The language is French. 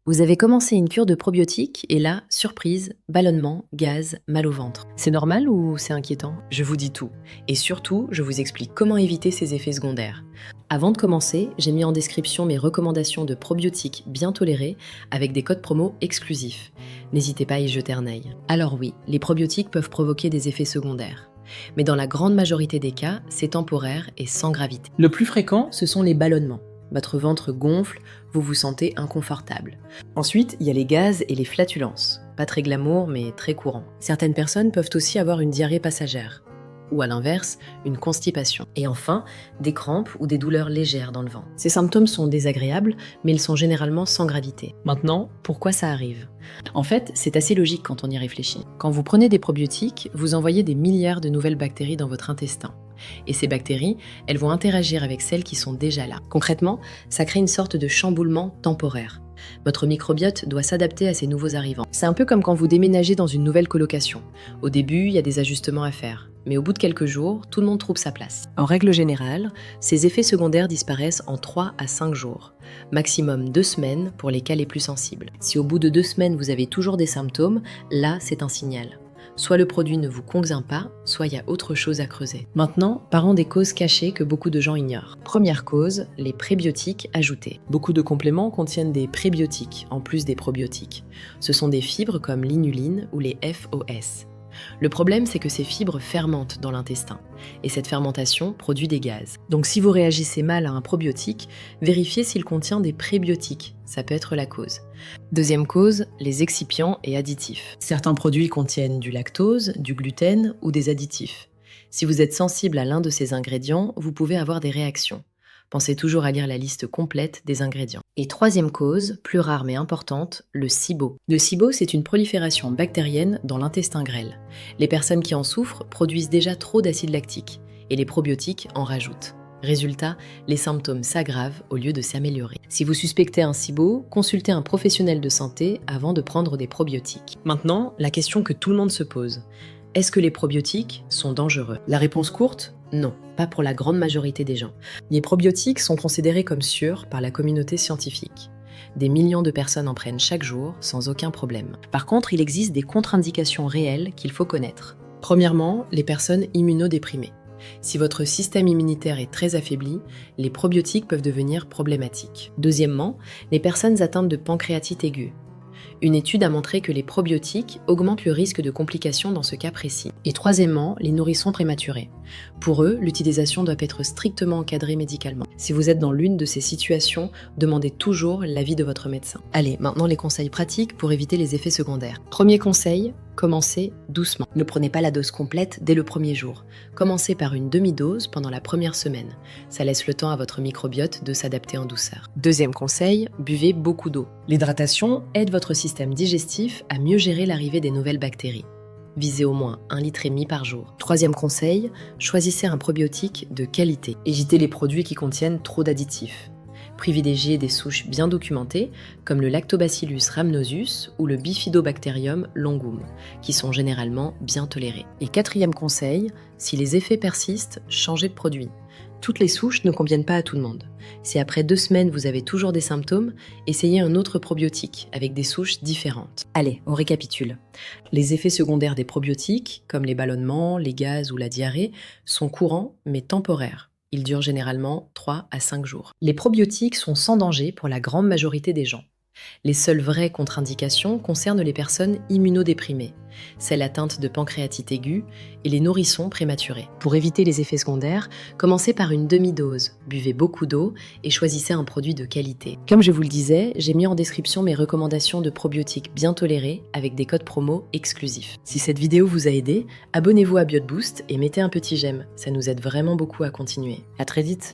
Vous avez commencé une cure de probiotiques et là, surprise, ballonnement, gaz, mal au ventre. C'est normal ou c'est inquiétant? Je vous dis tout. Et surtout, je vous explique comment éviter ces effets secondaires. Avant de commencer, j'ai mis en description mes recommandations de probiotiques bien tolérés avec des codes promo exclusifs. N'hésitez pas à y jeter un œil. Alors oui, les probiotiques peuvent provoquer des effets secondaires. Mais dans la grande majorité des cas, c'est temporaire et sans gravité. Le plus fréquent, ce sont les ballonnements. Votre ventre gonfle, vous vous sentez inconfortable. Ensuite, il y a les gaz et les flatulences. Pas très glamour, mais très courant. Certaines personnes peuvent aussi avoir une diarrhée passagère. Ou à l'inverse, une constipation. Et enfin, des crampes ou des douleurs légères dans le ventre. Ces symptômes sont désagréables, mais ils sont généralement sans gravité. Maintenant, pourquoi ça arrive? En fait, c'est assez logique quand on y réfléchit. Quand vous prenez des probiotiques, vous envoyez des milliards de nouvelles bactéries dans votre intestin. Et ces bactéries, elles vont interagir avec celles qui sont déjà là. Concrètement, ça crée une sorte de chamboulement temporaire. Votre microbiote doit s'adapter à ces nouveaux arrivants. C'est un peu comme quand vous déménagez dans une nouvelle colocation. Au début, il y a des ajustements à faire. Mais au bout de quelques jours, tout le monde trouve sa place. En règle générale, ces effets secondaires disparaissent en 3 à 5 jours. Maximum 2 semaines pour les cas les plus sensibles. Si au bout de 2 semaines, vous avez toujours des symptômes, là, c'est un signal. Soit le produit ne vous convient pas, soit il y a autre chose à creuser. Maintenant, parlons des causes cachées que beaucoup de gens ignorent. Première cause, les prébiotiques ajoutés. Beaucoup de compléments contiennent des prébiotiques, en plus des probiotiques. Ce sont des fibres comme l'inuline ou les FOS. Le problème, c'est que ces fibres fermentent dans l'intestin. Et cette fermentation produit des gaz. Donc si vous réagissez mal à un probiotique, vérifiez s'il contient des prébiotiques. Ça peut être la cause. Deuxième cause, les excipients et additifs. Certains produits contiennent du lactose, du gluten ou des additifs. Si vous êtes sensible à l'un de ces ingrédients, vous pouvez avoir des réactions. Pensez toujours à lire la liste complète des ingrédients. Et troisième cause, plus rare mais importante, le SIBO. Le SIBO, c'est une prolifération bactérienne dans l'intestin grêle. Les personnes qui en souffrent produisent déjà trop d'acide lactique et les probiotiques en rajoutent. Résultat, les symptômes s'aggravent au lieu de s'améliorer. Si vous suspectez un SIBO, consultez un professionnel de santé avant de prendre des probiotiques. Maintenant, la question que tout le monde se pose. Est-ce que les probiotiques sont dangereux? La réponse courte, non, pas pour la grande majorité des gens. Les probiotiques sont considérés comme sûrs par la communauté scientifique. Des millions de personnes en prennent chaque jour sans aucun problème. Par contre, il existe des contre-indications réelles qu'il faut connaître. Premièrement, les personnes immunodéprimées. Si votre système immunitaire est très affaibli, les probiotiques peuvent devenir problématiques. Deuxièmement, les personnes atteintes de pancréatite aiguë. Une étude a montré que les probiotiques augmentent le risque de complications dans ce cas précis. Et troisièmement, les nourrissons prématurés. Pour eux, l'utilisation doit être strictement encadrée médicalement. Si vous êtes dans l'une de ces situations, demandez toujours l'avis de votre médecin. Allez, maintenant les conseils pratiques pour éviter les effets secondaires. Premier conseil, commencez doucement. Ne prenez pas la dose complète dès le premier jour. Commencez par une demi-dose pendant la première semaine. Ça laisse le temps à votre microbiote de s'adapter en douceur. Deuxième conseil, buvez beaucoup d'eau. L'hydratation aide votre système digestif à mieux gérer l'arrivée des nouvelles bactéries. Visez au moins 1,5 litre par jour. Troisième conseil, choisissez un probiotique de qualité. Évitez les produits qui contiennent trop d'additifs. Privilégiez des souches bien documentées, comme le Lactobacillus rhamnosus ou le Bifidobacterium longum, qui sont généralement bien tolérés. Et quatrième conseil, si les effets persistent, changez de produit. Toutes les souches ne conviennent pas à tout le monde. Si après 2 semaines vous avez toujours des symptômes, essayez un autre probiotique avec des souches différentes. Allez, on récapitule. Les effets secondaires des probiotiques, comme les ballonnements, les gaz ou la diarrhée, sont courants mais temporaires. Ils durent généralement 3 à 5 jours. Les probiotiques sont sans danger pour la grande majorité des gens. Les seules vraies contre-indications concernent les personnes immunodéprimées, celles atteintes de pancréatite aiguë et les nourrissons prématurés. Pour éviter les effets secondaires, commencez par une demi-dose, buvez beaucoup d'eau et choisissez un produit de qualité. Comme je vous le disais, j'ai mis en description mes recommandations de probiotiques bien tolérés avec des codes promo exclusifs. Si cette vidéo vous a aidé, abonnez-vous à BioteBoost et mettez un petit j'aime, ça nous aide vraiment beaucoup à continuer. À très vite!